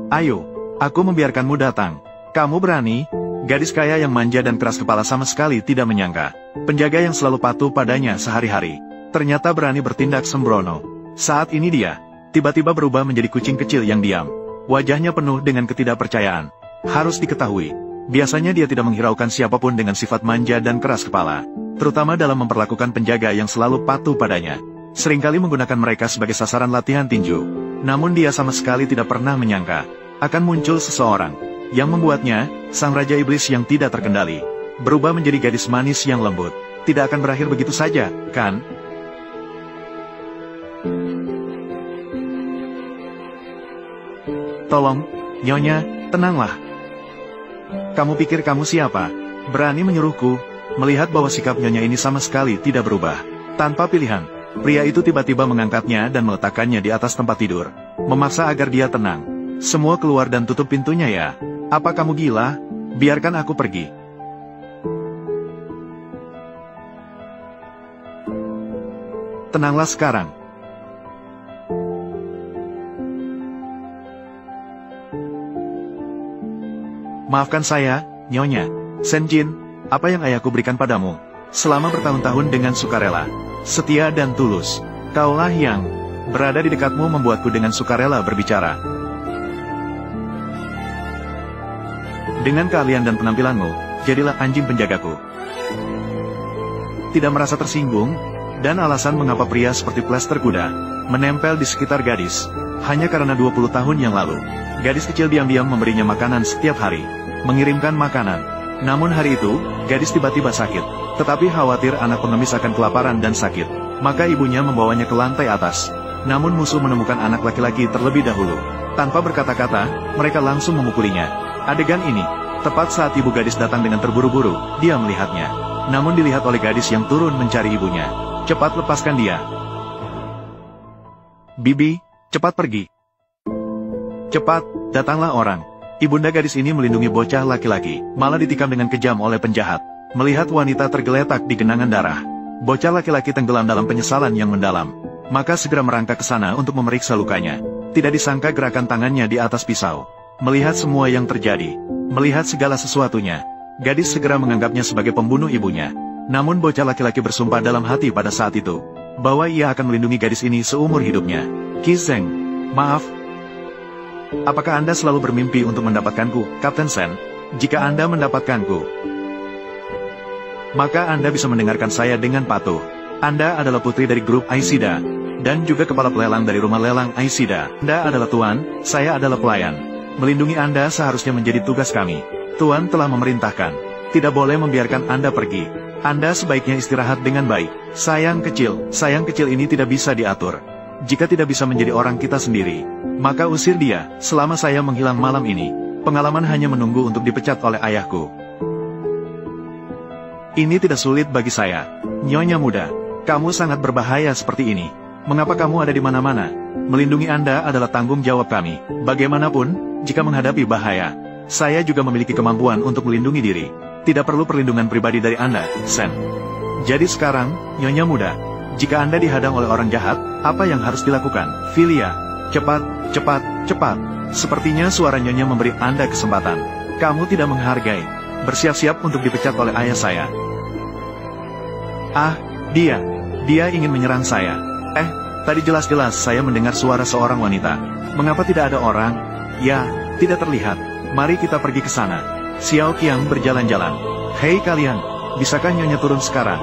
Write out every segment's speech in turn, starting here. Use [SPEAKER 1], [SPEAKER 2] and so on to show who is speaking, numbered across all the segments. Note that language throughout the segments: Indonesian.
[SPEAKER 1] Ayo, aku membiarkanmu datang. Kamu berani? Gadis kaya yang manja dan keras kepala sama sekali tidak menyangka. Penjaga yang selalu patuh padanya sehari-hari, ternyata berani bertindak sembrono. Saat ini dia, tiba-tiba berubah menjadi kucing kecil yang diam. Wajahnya penuh dengan ketidakpercayaan. Harus diketahui, biasanya dia tidak menghiraukan siapapun dengan sifat manja dan keras kepala, terutama dalam memperlakukan penjaga yang selalu patuh padanya. Seringkali menggunakan mereka sebagai sasaran latihan tinju. Namun dia sama sekali tidak pernah menyangka akan muncul seseorang yang membuatnya, sang Raja Iblis yang tidak terkendali, berubah menjadi gadis manis yang lembut. Tidak akan berakhir begitu saja, kan? Tolong, Nyonya, tenanglah. Kamu pikir kamu siapa? Berani menyuruhku? Melihat bahwa sikap Nyonya ini sama sekali tidak berubah. Tanpa pilihan, pria itu tiba-tiba mengangkatnya dan meletakkannya di atas tempat tidur, memaksa agar dia tenang. Semua keluar dan tutup pintunya ya. Apa kamu gila? Biarkan aku pergi. Tenanglah sekarang. Maafkan saya, Nyonya. Senjin, apa yang ayahku berikan padamu selama bertahun-tahun dengan sukarela, setia dan tulus. Kaulah yang berada di dekatmu membuatku dengan sukarela berbicara. Dengan keahlian dan penampilanmu, jadilah anjing penjagaku. Tidak merasa tersinggung, dan alasan mengapa pria seperti plester kuda menempel di sekitar gadis, hanya karena 20 tahun yang lalu, gadis kecil diam-diam memberinya makanan setiap hari, mengirimkan makanan. Namun hari itu, gadis tiba-tiba sakit, tetapi khawatir anak pengemis akan kelaparan dan sakit, maka ibunya membawanya ke lantai atas. Namun musuh menemukan anak laki-laki terlebih dahulu. Tanpa berkata-kata, mereka langsung memukulinya. Adegan ini, tepat saat ibu gadis datang dengan terburu-buru, dia melihatnya. Namun dilihat oleh gadis yang turun mencari ibunya. Cepat lepaskan dia. Bibi, cepat pergi. Cepat, datanglah orang. Ibunda gadis ini melindungi bocah laki-laki, malah ditikam dengan kejam oleh penjahat. Melihat wanita tergeletak di genangan darah, bocah laki-laki tenggelam dalam penyesalan yang mendalam. Maka segera merangkak ke sana untuk memeriksa lukanya. Tidak disangka gerakan tangannya di atas pisau. Melihat semua yang terjadi, melihat segala sesuatunya, gadis segera menganggapnya sebagai pembunuh ibunya. Namun bocah laki-laki bersumpah dalam hati pada saat itu, bahwa ia akan melindungi gadis ini seumur hidupnya. Qi Zheng, maaf. Apakah Anda selalu bermimpi untuk mendapatkanku, Kapten Sen? Jika Anda mendapatkanku, maka Anda bisa mendengarkan saya dengan patuh. Anda adalah putri dari grup Aishida, dan juga kepala pelelang dari rumah lelang Aishida. Anda adalah tuan, saya adalah pelayan. Melindungi Anda seharusnya menjadi tugas kami. Tuan telah memerintahkan, tidak boleh membiarkan Anda pergi. Anda sebaiknya istirahat dengan baik. Sayang kecil ini tidak bisa diatur. Jika tidak bisa menjadi orang kita sendiri, maka usir dia. Selama saya menghilang malam ini, pengalaman hanya menunggu untuk dipecat oleh ayahku. Ini tidak sulit bagi saya. Nyonya muda, kamu sangat berbahaya seperti ini. Mengapa kamu ada di mana-mana? Melindungi Anda adalah tanggung jawab kami. Bagaimanapun, jika menghadapi bahaya, saya juga memiliki kemampuan untuk melindungi diri. Tidak perlu perlindungan pribadi dari Anda, Sen. Jadi sekarang, Nyonya muda, jika Anda dihadang oleh orang jahat, apa yang harus dilakukan? Filia, cepat, cepat, cepat. Sepertinya suara Nyonya memberi Anda kesempatan. Kamu tidak menghargai. Bersiap-siap untuk dipecat oleh ayah saya. Ah, dia ingin menyerang saya. Tadi jelas-jelas saya mendengar suara seorang wanita. Mengapa tidak ada orang? Ya, tidak terlihat. Mari kita pergi ke sana. Xiao Qiang berjalan-jalan. Hei kalian, bisakah Nyonya turun sekarang?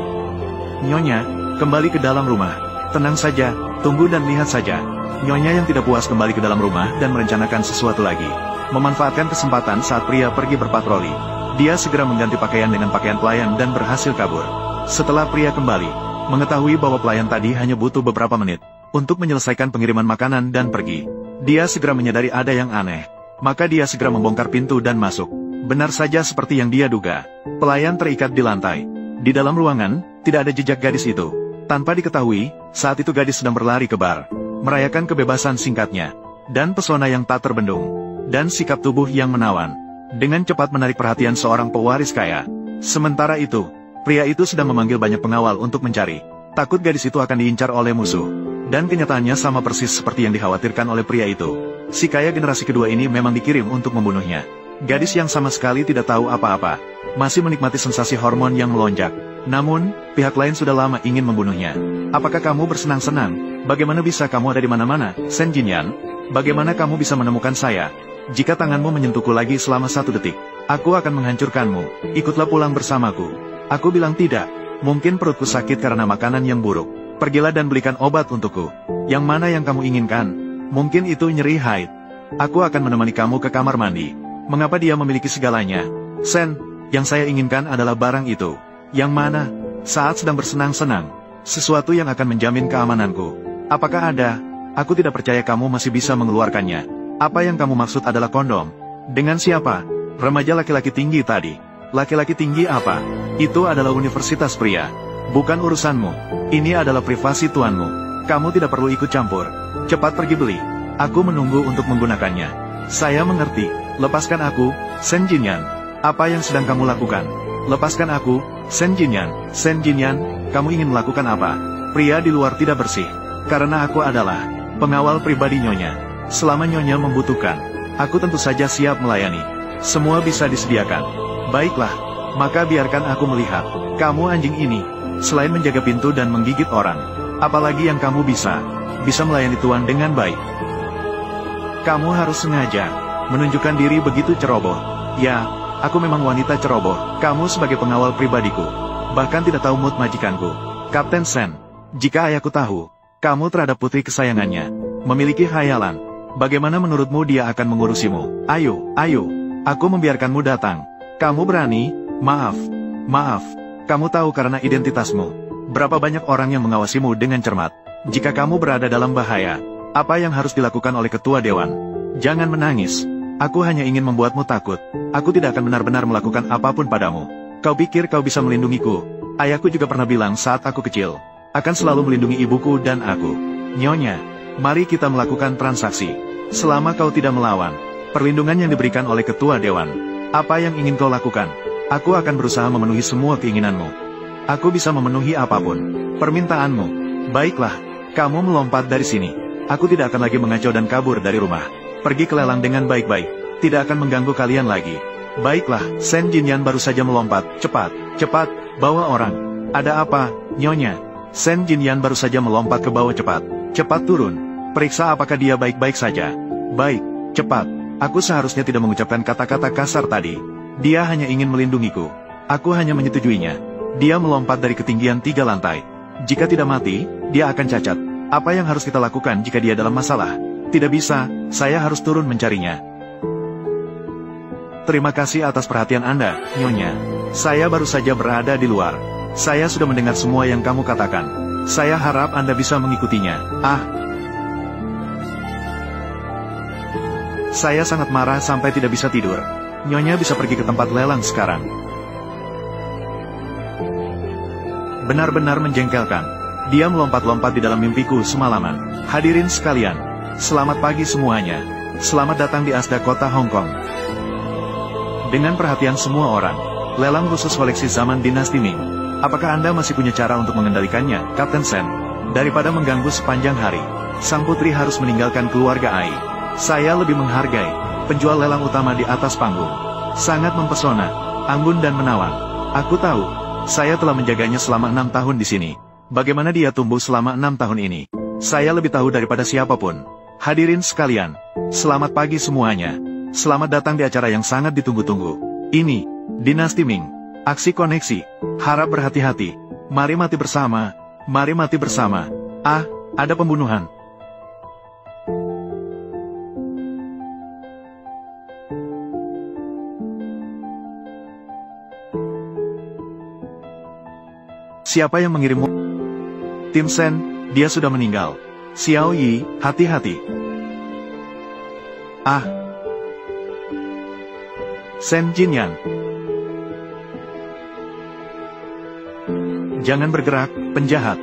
[SPEAKER 1] Nyonya, kembali ke dalam rumah. Tenang saja, tunggu dan lihat saja. Nyonya yang tidak puas kembali ke dalam rumah dan merencanakan sesuatu lagi. Memanfaatkan kesempatan saat pria pergi berpatroli, dia segera mengganti pakaian dengan pakaian pelayan dan berhasil kabur. Setelah pria kembali, mengetahui bahwa pelayan tadi hanya butuh beberapa menit untuk menyelesaikan pengiriman makanan dan pergi, dia segera menyadari ada yang aneh. Maka dia segera membongkar pintu dan masuk. Benar saja seperti yang dia duga, pelayan terikat di lantai. Di dalam ruangan, tidak ada jejak gadis itu. Tanpa diketahui, saat itu gadis sedang berlari ke bar, merayakan kebebasan singkatnya, dan pesona yang tak terbendung, dan sikap tubuh yang menawan, dengan cepat menarik perhatian seorang pewaris kaya. Sementara itu, pria itu sedang memanggil banyak pengawal untuk mencari. Takut gadis itu akan diincar oleh musuh. Dan kenyataannya sama persis seperti yang dikhawatirkan oleh pria itu. Si kaya generasi kedua ini memang dikirim untuk membunuhnya. Gadis yang sama sekali tidak tahu apa-apa, masih menikmati sensasi hormon yang melonjak. Namun, pihak lain sudah lama ingin membunuhnya. Apakah kamu bersenang-senang? Bagaimana bisa kamu ada di mana-mana, Sen Jinyan? Bagaimana kamu bisa menemukan saya? Jika tanganmu menyentuhku lagi selama 1 detik, aku akan menghancurkanmu. Ikutlah pulang bersamaku. Aku bilang tidak. Mungkin perutku sakit karena makanan yang buruk. Pergilah dan belikan obat untukku. Yang mana yang kamu inginkan? Mungkin itu nyeri haid. Aku akan menemani kamu ke kamar mandi. Mengapa dia memiliki segalanya? Sen, yang saya inginkan adalah barang itu. Yang mana? Saat sedang bersenang-senang. Sesuatu yang akan menjamin keamananku. Apakah ada? Aku tidak percaya kamu masih bisa mengeluarkannya. Apa yang kamu maksud adalah kondom? Dengan siapa? Remaja laki-laki tinggi tadi. Laki-laki tinggi apa? Itu adalah universitas pria. Bukan urusanmu. Ini adalah privasi tuanmu. Kamu tidak perlu ikut campur. Cepat pergi beli. Aku menunggu untuk menggunakannya. Saya mengerti. Lepaskan aku, Sen Jinyan. Apa yang sedang kamu lakukan? Lepaskan aku, Sen Jinyan. Sen Jinyan, kamu ingin melakukan apa? Pria di luar tidak bersih. Karena aku adalah pengawal pribadi Nyonya. Selama Nyonya membutuhkan, aku tentu saja siap melayani. Semua bisa disediakan. Baiklah, maka biarkan aku melihat. Kamu anjing ini, selain menjaga pintu dan menggigit orang, apalagi yang kamu bisa melayani tuan dengan baik. Kamu harus sengaja menunjukkan diri begitu ceroboh. Ya, aku memang wanita ceroboh. Kamu sebagai pengawal pribadiku, bahkan tidak tahu mood majikanku. Kapten Sen, jika ayahku tahu, kamu terhadap putri kesayangannya memiliki khayalan, bagaimana menurutmu dia akan mengurusimu? Ayo, ayo, aku membiarkanmu datang. Kamu berani? Maaf. Kamu tahu karena identitasmu. Berapa banyak orang yang mengawasimu dengan cermat. Jika kamu berada dalam bahaya, apa yang harus dilakukan oleh ketua dewan? Jangan menangis. Aku hanya ingin membuatmu takut. Aku tidak akan benar-benar melakukan apapun padamu. Kau pikir kau bisa melindungiku? Ayahku juga pernah bilang saat aku kecil, akan selalu melindungi ibuku dan aku. Nyonya, mari kita melakukan transaksi. Selama kau tidak melawan, perlindungan yang diberikan oleh ketua dewan. Apa yang ingin kau lakukan? Aku akan berusaha memenuhi semua keinginanmu. Aku bisa memenuhi apapun permintaanmu. Baiklah, kamu melompat dari sini. Aku tidak akan lagi mengacau dan kabur dari rumah. Pergi ke lelang dengan baik-baik. Tidak akan mengganggu kalian lagi. Baiklah, Sen Jinyan baru saja melompat. Cepat, cepat, bawa orang. Ada apa, Nyonya? Sen Jinyan baru saja melompat ke bawah cepat. Cepat turun. Periksa apakah dia baik-baik saja. Baik, cepat. Aku seharusnya tidak mengucapkan kata-kata kasar tadi. Dia hanya ingin melindungiku. Aku hanya menyetujuinya. Dia melompat dari ketinggian 3 lantai. Jika tidak mati, dia akan cacat. Apa yang harus kita lakukan jika dia dalam masalah? Tidak bisa, saya harus turun mencarinya. Terima kasih atas perhatian Anda, Nyonya. Saya baru saja berada di luar. Saya sudah mendengar semua yang kamu katakan. Saya harap Anda bisa mengikutinya. Saya sangat marah sampai tidak bisa tidur. Nyonya bisa pergi ke tempat lelang sekarang. Benar-benar menjengkelkan. Dia melompat-lompat di dalam mimpiku semalaman. Hadirin sekalian, selamat pagi semuanya. Selamat datang di Asda Kota Hong Kong. Dengan perhatian semua orang, lelang khusus koleksi zaman dinasti Ming. Apakah Anda masih punya cara untuk mengendalikannya, Kapten Sen? Daripada mengganggu sepanjang hari, sang putri harus meninggalkan keluarga Ai. Saya lebih menghargai penjual lelang utama di atas panggung. Sangat mempesona, anggun dan menawan. Aku tahu, saya telah menjaganya selama 6 tahun di sini. Bagaimana dia tumbuh selama 6 tahun ini? Saya lebih tahu daripada siapapun. Hadirin sekalian, selamat pagi semuanya. Selamat datang di acara yang sangat ditunggu-tunggu. Ini, Dinasti Ming. Aksi koneksi. Harap berhati-hati. Mari mati bersama. Mari mati bersama. Ada pembunuhan. Siapa yang mengirimmu? Tim Sen, dia sudah meninggal. Xiao Yi, hati-hati. Sen Jinyan. Jangan bergerak, penjahat.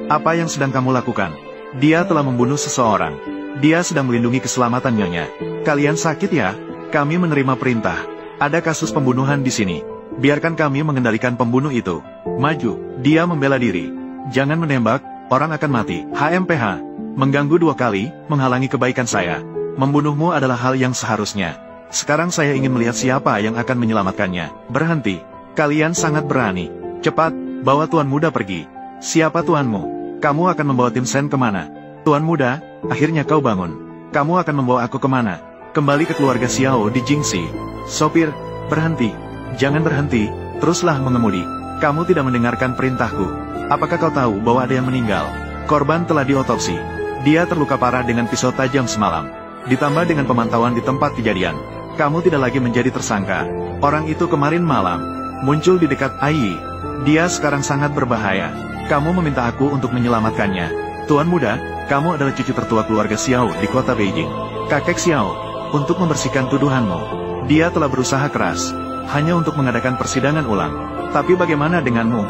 [SPEAKER 1] Apa yang sedang kamu lakukan? Dia telah membunuh seseorang. Dia sedang melindungi keselamatan Nyonya. Kalian sakit ya? Kami menerima perintah. Ada kasus pembunuhan di sini. Biarkan kami mengendalikan pembunuh itu. Maju, dia membela diri. Jangan menembak, orang akan mati. HMPH. Mengganggu 2 kali, menghalangi kebaikan saya. Membunuhmu adalah hal yang seharusnya. Sekarang saya ingin melihat siapa yang akan menyelamatkannya. Berhenti. Kalian sangat berani. Cepat, bawa Tuan Muda pergi. Siapa tuanmu? Kamu akan membawa Tim Sen kemana? Tuan Muda, akhirnya kau bangun. Kamu akan membawa aku kemana? Kembali ke keluarga Xiao di Jingxi. Sopir, berhenti. Jangan berhenti, teruslah mengemudi. Kamu tidak mendengarkan perintahku. Apakah kau tahu bahwa ada yang meninggal? Korban telah diotopsi. Dia terluka parah dengan pisau tajam semalam. Ditambah dengan pemantauan di tempat kejadian. Kamu tidak lagi menjadi tersangka. Orang itu kemarin malam muncul di dekat Ai. Dia sekarang sangat berbahaya. Kamu meminta aku untuk menyelamatkannya. Tuan Muda, kamu adalah cucu tertua keluarga Xiao di kota Beijing. Kakek Xiao, untuk membersihkan tuduhanmu. Dia telah berusaha keras, hanya untuk mengadakan persidangan ulang. Tapi bagaimana denganmu?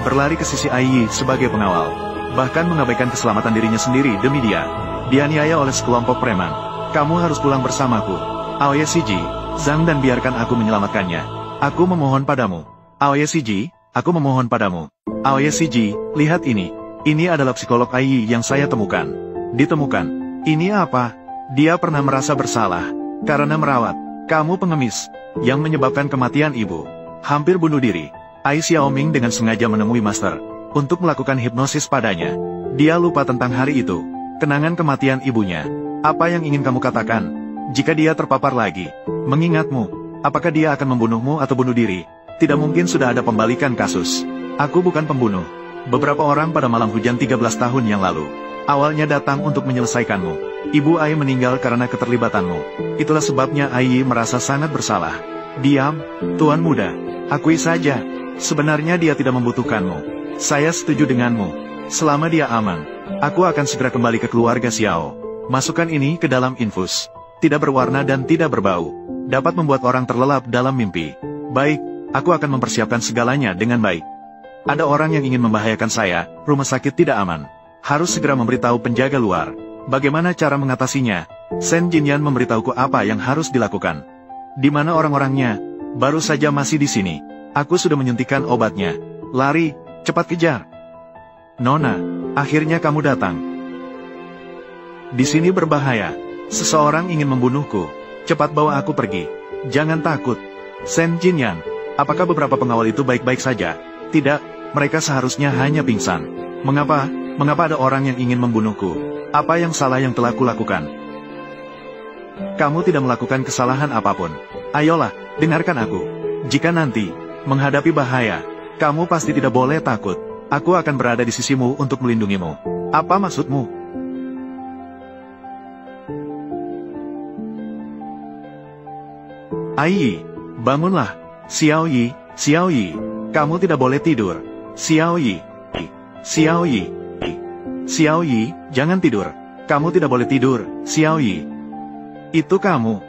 [SPEAKER 1] Berlari ke sisi Ai sebagai pengawal. Bahkan mengabaikan keselamatan dirinya sendiri demi dia. Dianiaya oleh sekelompok preman. Kamu harus pulang bersamaku. Aoye Shiji, Zhang dan biarkan aku menyelamatkannya. Aku memohon padamu. Aoye Shiji, aku memohon padamu. Aoye Shiji, lihat ini. Ini adalah psikolog Ai yang saya temukan. Ditemukan. Ini apa? Dia pernah merasa bersalah karena merawat kamu pengemis yang menyebabkan kematian ibu. Hampir bunuh diri. Ai Xiaoming dengan sengaja menemui Master untuk melakukan hipnosis padanya. Dia lupa tentang hari itu, kenangan kematian ibunya. Apa yang ingin kamu katakan? Jika dia terpapar lagi, mengingatmu, apakah dia akan membunuhmu atau bunuh diri? Tidak mungkin sudah ada pembalikan kasus. Aku bukan pembunuh. Beberapa orang pada malam hujan 13 tahun yang lalu, awalnya datang untuk menyelesaikanmu. Ibu Ai meninggal karena keterlibatanmu. Itulah sebabnya Ai merasa sangat bersalah. Diam, Tuan Muda. Akui saja, sebenarnya dia tidak membutuhkanmu. Saya setuju denganmu. Selama dia aman, aku akan segera kembali ke keluarga Xiao. Masukkan ini ke dalam infus. Tidak berwarna dan tidak berbau. Dapat membuat orang terlelap dalam mimpi. Baik, aku akan mempersiapkan segalanya dengan baik. Ada orang yang ingin membahayakan saya, rumah sakit tidak aman. Harus segera memberitahu penjaga luar. Bagaimana cara mengatasinya? Sen Jinyan memberitahuku apa yang harus dilakukan. Di mana orang-orangnya? Baru saja masih di sini. Aku sudah menyuntikkan obatnya. Lari, cepat kejar. Nona, akhirnya kamu datang. Di sini berbahaya. Seseorang ingin membunuhku. Cepat bawa aku pergi. Jangan takut. Sen Jinyan, apakah beberapa pengawal itu baik-baik saja? Tidak, mereka seharusnya hanya pingsan. Mengapa ada orang yang ingin membunuhku? Apa yang salah yang telah kulakukan? Kamu tidak melakukan kesalahan apapun. Ayolah, dengarkan aku. Jika nanti menghadapi bahaya, kamu pasti tidak boleh takut. Aku akan berada di sisimu untuk melindungimu. Apa maksudmu? Ai, bangunlah. Xiao Yi, kamu tidak boleh tidur. Xiao Yi, Xiao Yi, jangan tidur. Kamu tidak boleh tidur, Xiao Yi. Itu kamu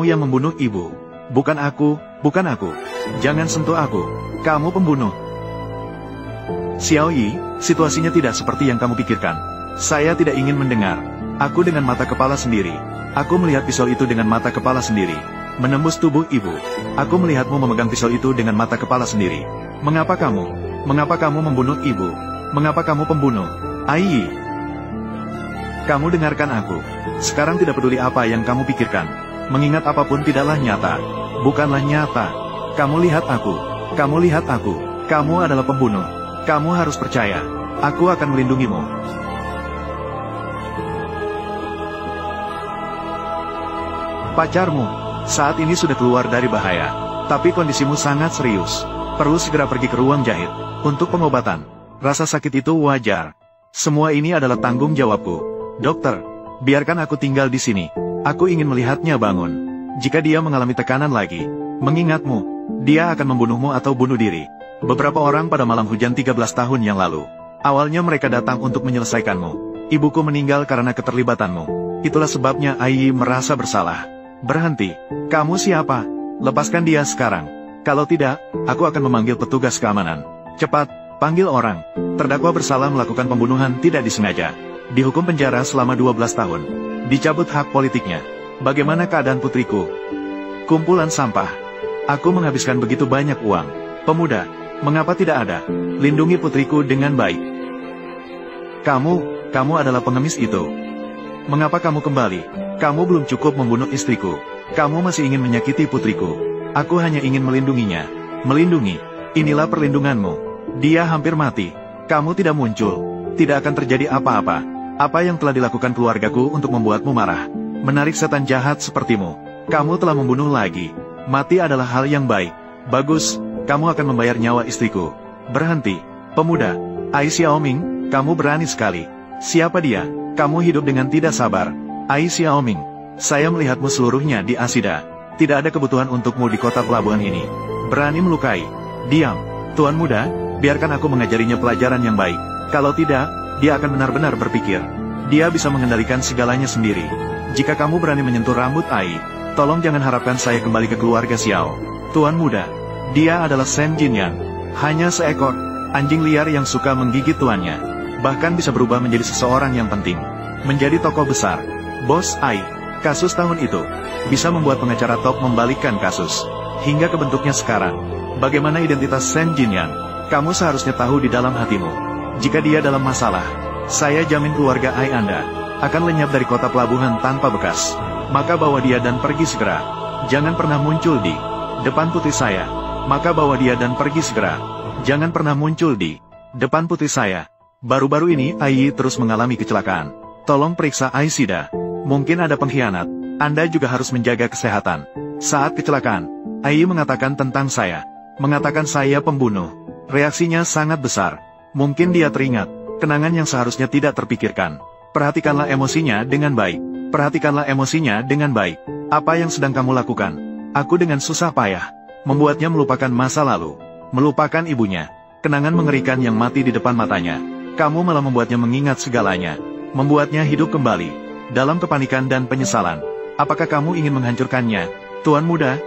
[SPEAKER 1] yang membunuh ibu. Bukan aku. Jangan sentuh aku. Kamu pembunuh. Xiao Yi, situasinya tidak seperti yang kamu pikirkan. Saya tidak ingin mendengar. Aku dengan mata kepala sendiri. Aku melihat pisau itu dengan mata kepala sendiri. Menembus tubuh ibu. Aku melihatmu memegang pisau itu dengan mata kepala sendiri. Mengapa kamu membunuh ibu? Mengapa kamu pembunuh? Ai. Kamu dengarkan aku. Sekarang tidak peduli apa yang kamu pikirkan. Mengingat apapun tidaklah nyata. Bukanlah nyata. Kamu lihat aku. Kamu adalah pembunuh. Kamu harus percaya. Aku akan melindungimu. Pacarmu saat ini sudah keluar dari bahaya. Tapi kondisimu sangat serius. Perlu segera pergi ke ruang jahit untuk pengobatan. Rasa sakit itu wajar. Semua ini adalah tanggung jawabku. Dokter, biarkan aku tinggal di sini. Aku ingin melihatnya bangun. Jika dia mengalami tekanan lagi, mengingatmu, dia akan membunuhmu atau bunuh diri. Beberapa orang pada malam hujan 13 tahun yang lalu. Awalnya mereka datang untuk menyelesaikanmu. Ibuku meninggal karena keterlibatanmu. Itulah sebabnya Ai merasa bersalah. Berhenti. Kamu siapa? Lepaskan dia sekarang. Kalau tidak, aku akan memanggil petugas keamanan. Cepat, panggil orang. Terdakwa bersalah melakukan pembunuhan tidak disengaja. Dihukum penjara selama 12 tahun. Dicabut hak politiknya. Bagaimana keadaan putriku? Kumpulan sampah. Aku menghabiskan begitu banyak uang. Pemuda, mengapa tidak ada? Lindungi putriku dengan baik. Kamu adalah pengemis itu. Mengapa kamu kembali? Kamu belum cukup membunuh istriku. Kamu masih ingin menyakiti putriku. Aku hanya ingin melindunginya. Melindungi. Inilah perlindunganmu. Dia hampir mati. Kamu tidak muncul. Tidak akan terjadi apa-apa. Apa yang telah dilakukan keluargaku untuk membuatmu marah? Menarik setan jahat sepertimu. Kamu telah membunuh lagi. Mati adalah hal yang baik. Bagus, kamu akan membayar nyawa istriku. Berhenti. Pemuda. Ai Xiaoming, kamu berani sekali. Siapa dia? Kamu hidup dengan tidak sabar. Ai Xiaoming, saya melihatmu seluruhnya di Asida. Tidak ada kebutuhan untukmu di kota pelabuhan ini. Berani melukai. Diam. Tuan muda, biarkan aku mengajarinya pelajaran yang baik. Kalau tidak, dia akan benar-benar berpikir. Dia bisa mengendalikan segalanya sendiri. Jika kamu berani menyentuh rambut Ai, tolong jangan harapkan saya kembali ke keluarga Xiao. Tuan muda, dia adalah Shen Jinyan. Hanya seekor anjing liar yang suka menggigit tuannya. Bahkan bisa berubah menjadi seseorang yang penting. Menjadi tokoh besar. Bos Ai, kasus tahun itu bisa membuat pengacara top membalikkan kasus. Hingga ke bentuknya sekarang. Bagaimana identitas Shen Jinyan? Kamu seharusnya tahu di dalam hatimu. Jika dia dalam masalah, saya jamin keluarga Ai Anda akan lenyap dari kota pelabuhan tanpa bekas. Maka bawa dia dan pergi segera. Jangan pernah muncul di depan putri saya. Maka bawa dia dan pergi segera. Jangan pernah muncul di depan putri saya. Baru-baru ini Ai terus mengalami kecelakaan. Tolong periksa Aisida. Mungkin ada pengkhianat. Anda juga harus menjaga kesehatan. Saat kecelakaan, Ai mengatakan tentang saya. Mengatakan saya pembunuh. Reaksinya sangat besar. Mungkin dia teringat kenangan yang seharusnya tidak terpikirkan. Perhatikanlah emosinya dengan baik. Perhatikanlah emosinya dengan baik. Apa yang sedang kamu lakukan? Aku dengan susah payah membuatnya melupakan masa lalu. Melupakan ibunya. Kenangan mengerikan yang mati di depan matanya. Kamu malah membuatnya mengingat segalanya. Membuatnya hidup kembali. Dalam kepanikan dan penyesalan. Apakah kamu ingin menghancurkannya? Tuan muda,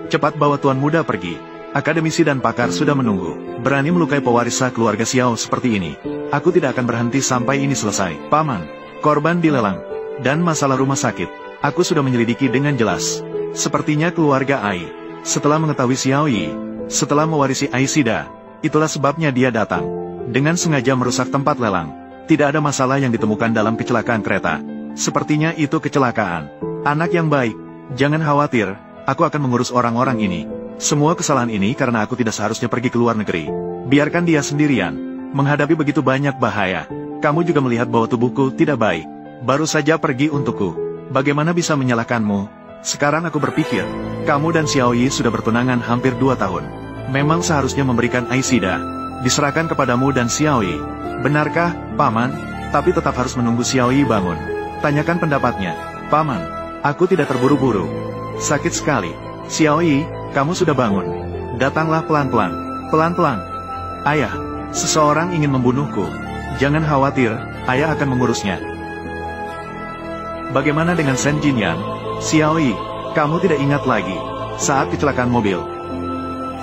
[SPEAKER 1] cepat bawa tuan muda pergi. Akademisi dan pakar sudah menunggu. Berani melukai pewaris keluarga Xiao seperti ini. Aku tidak akan berhenti sampai ini selesai. Paman, korban dilelang. Dan masalah rumah sakit. Aku sudah menyelidiki dengan jelas. Sepertinya keluarga Ai. Setelah mengetahui Xiao Yi. Setelah mewarisi Aisida. Itulah sebabnya dia datang. Dengan sengaja merusak tempat lelang. Tidak ada masalah yang ditemukan dalam kecelakaan kereta. Sepertinya itu kecelakaan. Anak yang baik. Jangan khawatir. Aku akan mengurus orang-orang ini. Semua kesalahan ini karena aku tidak seharusnya pergi ke luar negeri. Biarkan dia sendirian. Menghadapi begitu banyak bahaya. Kamu juga melihat bahwa tubuhku tidak baik. Baru saja pergi untukku. Bagaimana bisa menyalahkanmu? Sekarang aku berpikir, kamu dan Xiao Yi sudah bertunangan hampir 2 tahun. Memang seharusnya memberikan Aisida diserahkan kepadamu dan Xiao Yi. Benarkah, Paman? Tapi tetap harus menunggu Xiao Yi bangun. Tanyakan pendapatnya. Paman, aku tidak terburu-buru. Sakit sekali. Xiao Yi, kamu sudah bangun. Datanglah pelan-pelan. Pelan-pelan. Ayah, seseorang ingin membunuhku. Jangan khawatir, ayah akan mengurusnya. Bagaimana dengan Shen Jinyan? Xiao Yi, kamu tidak ingat lagi saat kecelakaan mobil.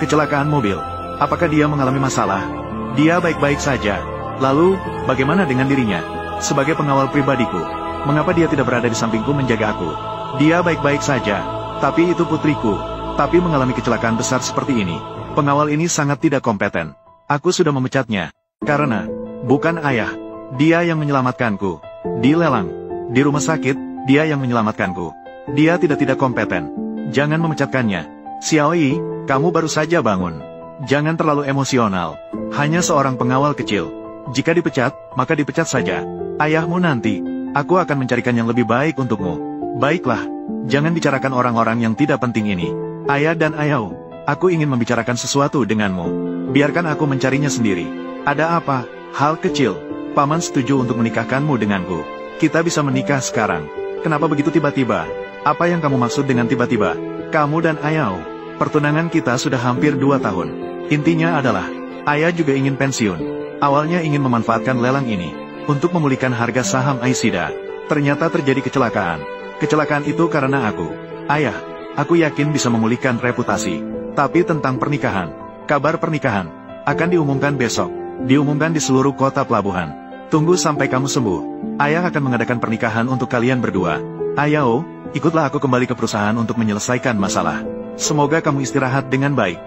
[SPEAKER 1] Kecelakaan mobil. Apakah dia mengalami masalah? Dia baik-baik saja. Lalu, bagaimana dengan dirinya? Sebagai pengawal pribadiku, mengapa dia tidak berada di sampingku menjaga aku? Dia baik-baik saja. Tapi itu putriku. Tapi mengalami kecelakaan besar seperti ini. Pengawal ini sangat tidak kompeten. Aku sudah memecatnya. Karena, bukan ayah. Dia yang menyelamatkanku. Di lelang. Di rumah sakit, dia yang menyelamatkanku. Dia tidak kompeten. Jangan memecatkannya. Xiao Yi, kamu baru saja bangun. Jangan terlalu emosional. Hanya seorang pengawal kecil. Jika dipecat, maka dipecat saja. Ayahmu nanti, aku akan mencarikan yang lebih baik untukmu. Baiklah, jangan bicarakan orang-orang yang tidak penting ini. Ayah dan Ayau, aku ingin membicarakan sesuatu denganmu. Biarkan aku mencarinya sendiri. Ada apa? Hal kecil. Paman setuju untuk menikahkanmu denganku. Kita bisa menikah sekarang. Kenapa begitu tiba-tiba? Apa yang kamu maksud dengan tiba-tiba? Kamu dan Ayau, pertunangan kita sudah hampir 2 tahun. Intinya adalah, Ayah juga ingin pensiun. Awalnya ingin memanfaatkan lelang ini untuk memulihkan harga saham Aisida. Ternyata terjadi kecelakaan. Kecelakaan itu karena aku. Ayah, aku yakin bisa memulihkan reputasi. Tapi tentang pernikahan, kabar pernikahan akan diumumkan besok. Diumumkan di seluruh kota pelabuhan. Tunggu sampai kamu sembuh. Ayah akan mengadakan pernikahan untuk kalian berdua. Ayao, ikutlah aku kembali ke perusahaan untuk menyelesaikan masalah. Semoga kamu istirahat dengan baik.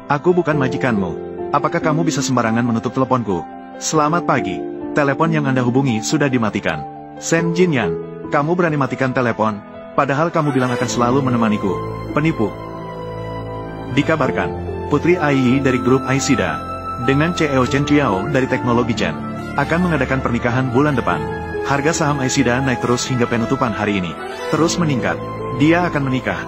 [SPEAKER 1] Aku bukan majikanmu. Apakah kamu bisa sembarangan menutup teleponku? Selamat pagi. Telepon yang Anda hubungi sudah dimatikan. Shen Jinyan, kamu berani matikan telepon, padahal kamu bilang akan selalu menemaniku. Penipu. Dikabarkan, Putri Ai Yi dari grup Aishida, dengan CEO Chen Chiao dari teknologi Chen, akan mengadakan pernikahan bulan depan. Harga saham Aishida naik terus hingga penutupan hari ini. Terus meningkat. Dia akan menikah.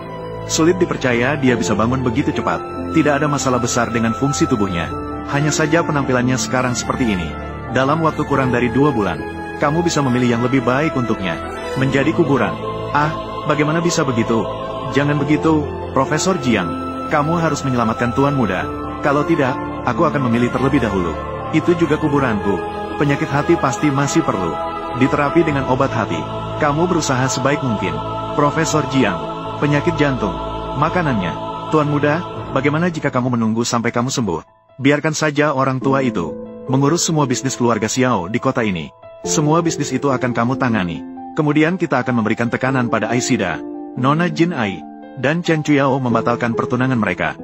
[SPEAKER 1] Sulit dipercaya dia bisa bangun begitu cepat. Tidak ada masalah besar dengan fungsi tubuhnya. Hanya saja penampilannya sekarang seperti ini. Dalam waktu kurang dari 2 bulan, kamu bisa memilih yang lebih baik untuknya. Menjadi kuburan. Ah, bagaimana bisa begitu? Jangan begitu, Profesor Jiang. Kamu harus menyelamatkan Tuan Muda. Kalau tidak, aku akan memilih terlebih dahulu. Itu juga kuburanku. Penyakit hati pasti masih perlu diterapi dengan obat hati. Kamu berusaha sebaik mungkin. Profesor Jiang, penyakit jantung. Makanannya. Tuan Muda, bagaimana jika kamu menunggu sampai kamu sembuh? Biarkan saja orang tua itu mengurus semua bisnis keluarga Xiao di kota ini. Semua bisnis itu akan kamu tangani. Kemudian kita akan memberikan tekanan pada Aishida, Nona Jin Ai, dan Chen Chiao membatalkan pertunangan mereka.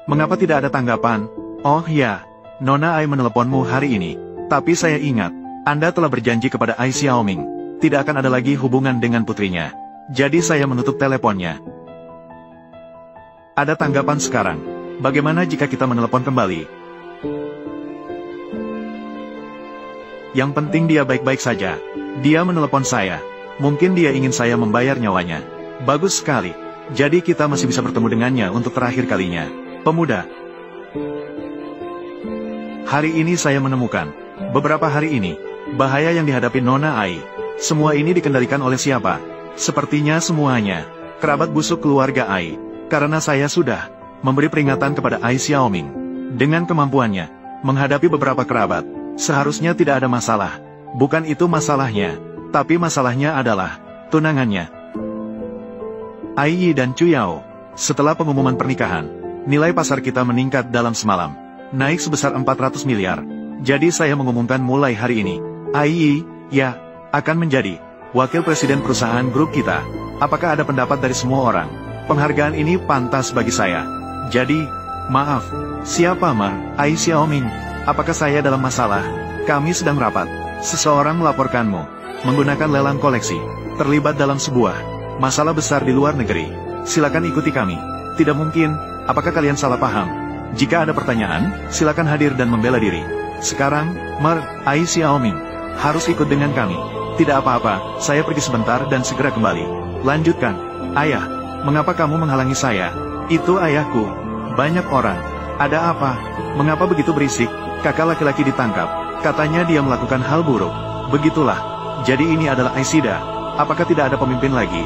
[SPEAKER 1] Mengapa tidak ada tanggapan? Oh ya, Nona Ai meneleponmu hari ini. Tapi saya ingat, Anda telah berjanji kepada Ai Xiaoming, tidak akan ada lagi hubungan dengan putrinya. Jadi saya menutup teleponnya. Ada tanggapan sekarang. Bagaimana jika kita menelepon kembali? Yang penting dia baik-baik saja. Dia menelepon saya. Mungkin dia ingin saya membayar nyawanya. Bagus sekali. Jadi kita masih bisa bertemu dengannya untuk terakhir kalinya. Pemuda. Hari ini saya menemukan. Beberapa hari ini, bahaya yang dihadapi Nona Ai. Semua ini dikendalikan oleh siapa? Sepertinya semuanya kerabat busuk keluarga Ai. Karena saya sudah memberi peringatan kepada Ai Xiaoming. Dengan kemampuannya menghadapi beberapa kerabat, seharusnya tidak ada masalah. Bukan itu masalahnya, tapi masalahnya adalah tunangannya. Ai Yi dan Chuyao. Setelah pengumuman pernikahan, nilai pasar kita meningkat dalam semalam, naik sebesar 400 miliar. Jadi saya mengumumkan mulai hari ini, Ai Yi, ya, akan menjadi wakil presiden perusahaan grup kita. Apakah ada pendapat dari semua orang? Penghargaan ini pantas bagi saya. Jadi, maaf, siapa Ai Xiaoming? Apakah saya dalam masalah? Kami sedang rapat. Seseorang melaporkanmu menggunakan lelang koleksi, terlibat dalam sebuah masalah besar di luar negeri. Silakan ikuti kami. Tidak mungkin, apakah kalian salah paham? Jika ada pertanyaan, silakan hadir dan membela diri. Sekarang, Ai Xiaoming harus ikut dengan kami. Tidak apa-apa, saya pergi sebentar dan segera kembali. Lanjutkan. Ayah, mengapa kamu menghalangi saya? Itu ayahku. Banyak orang. Ada apa? Mengapa begitu berisik? Kakak laki-laki ditangkap. Katanya dia melakukan hal buruk. Begitulah. Jadi ini adalah Aishida. Apakah tidak ada pemimpin lagi?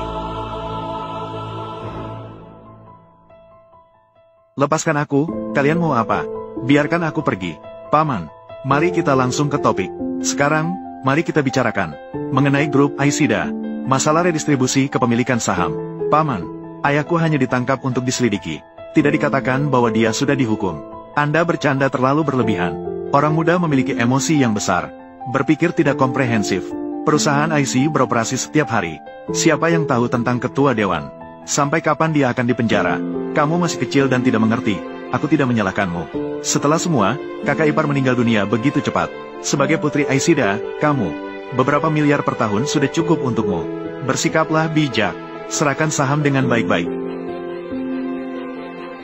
[SPEAKER 1] Lepaskan aku, kalian mau apa? Biarkan aku pergi. Paman, mari kita langsung ke topik. Sekarang, mari kita bicarakan mengenai grup Aishida. Masalah redistribusi kepemilikan saham. Paman, ayahku hanya ditangkap untuk diselidiki. Tidak dikatakan bahwa dia sudah dihukum. Anda bercanda terlalu berlebihan. Orang muda memiliki emosi yang besar. Berpikir tidak komprehensif. Perusahaan IC beroperasi setiap hari. Siapa yang tahu tentang ketua dewan? Sampai kapan dia akan dipenjara? Kamu masih kecil dan tidak mengerti. Aku tidak menyalahkanmu. Setelah semua, kakak ipar meninggal dunia begitu cepat. Sebagai putri Aishida, kamu, beberapa miliar per tahun sudah cukup untukmu. Bersikaplah bijak. Serahkan saham dengan baik-baik.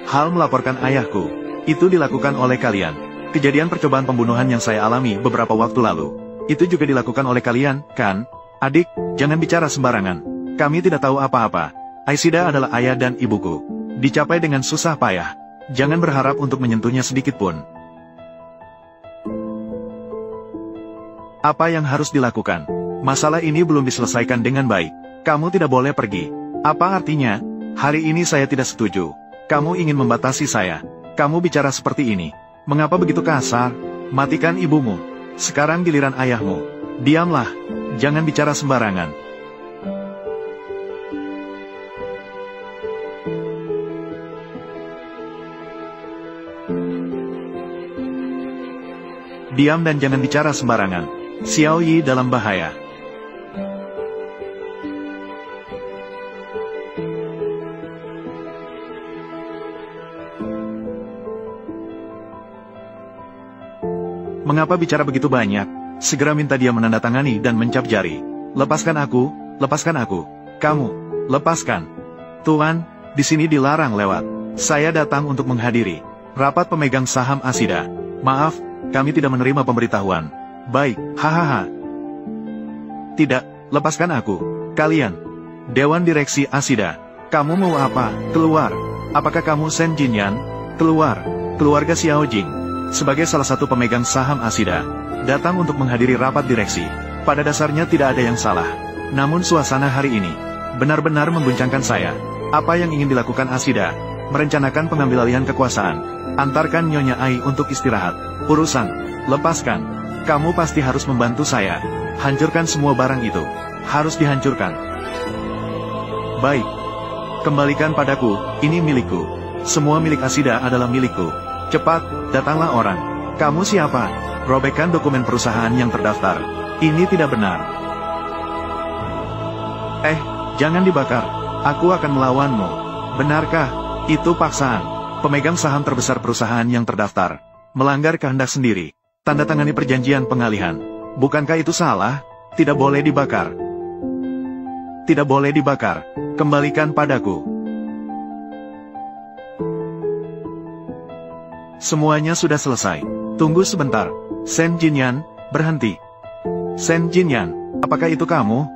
[SPEAKER 1] Hal melaporkan ayahku, itu dilakukan oleh kalian. Kejadian percobaan pembunuhan yang saya alami beberapa waktu lalu, itu juga dilakukan oleh kalian, kan? Adik, jangan bicara sembarangan. Kami tidak tahu apa-apa. Aishida adalah ayah dan ibuku. Dicapai dengan susah payah. Jangan berharap untuk menyentuhnya sedikit pun. Apa yang harus dilakukan? Masalah ini belum diselesaikan dengan baik. Kamu tidak boleh pergi. Apa artinya? Hari ini saya tidak setuju. Kamu ingin membatasi saya. Kamu bicara seperti ini. Mengapa begitu kasar? Matikan ibumu. Sekarang giliran ayahmu. Diamlah. Jangan bicara sembarangan. Diam dan jangan bicara sembarangan. Xiao Yi dalam bahaya. Mengapa bicara begitu banyak? segera minta dia menandatangani dan mencap jari. Lepaskan aku, lepaskan aku. Kamu, lepaskan. Tuan, di sini dilarang lewat. Saya datang untuk menghadiri rapat pemegang saham Asida. Maaf, kami tidak menerima pemberitahuan. Baik, hahaha. Tidak, lepaskan aku. Kalian, Dewan Direksi Asida. Kamu mau apa? Keluar. Apakah kamu Sen Jinyan? Keluar. Keluarga Xiao Jing, sebagai salah satu pemegang saham Asida, datang untuk menghadiri rapat direksi. Pada dasarnya tidak ada yang salah. Namun suasana hari ini benar-benar membuncangkan saya. Apa yang ingin dilakukan Asida? Merencanakan pengambil alihan kekuasaan. Antarkan Nyonya Ai untuk istirahat. Urusan, lepaskan. Kamu pasti harus membantu saya. Hancurkan semua barang itu. Harus dihancurkan. Baik. Kembalikan padaku, ini milikku. Semua milik Asida adalah milikku. Cepat, datanglah orang. Kamu siapa? Robekkan dokumen perusahaan yang terdaftar. Ini tidak benar. Jangan dibakar. Aku akan melawanmu. Benarkah? Itu paksaan. Pemegang saham terbesar perusahaan yang terdaftar melanggar kehendak sendiri. Tanda tangani perjanjian pengalihan. Bukankah itu salah? Tidak boleh dibakar. Tidak boleh dibakar. Kembalikan padaku. Semuanya sudah selesai. Tunggu sebentar. Sen Jinyan, berhenti. Sen Jinyan, apakah itu kamu?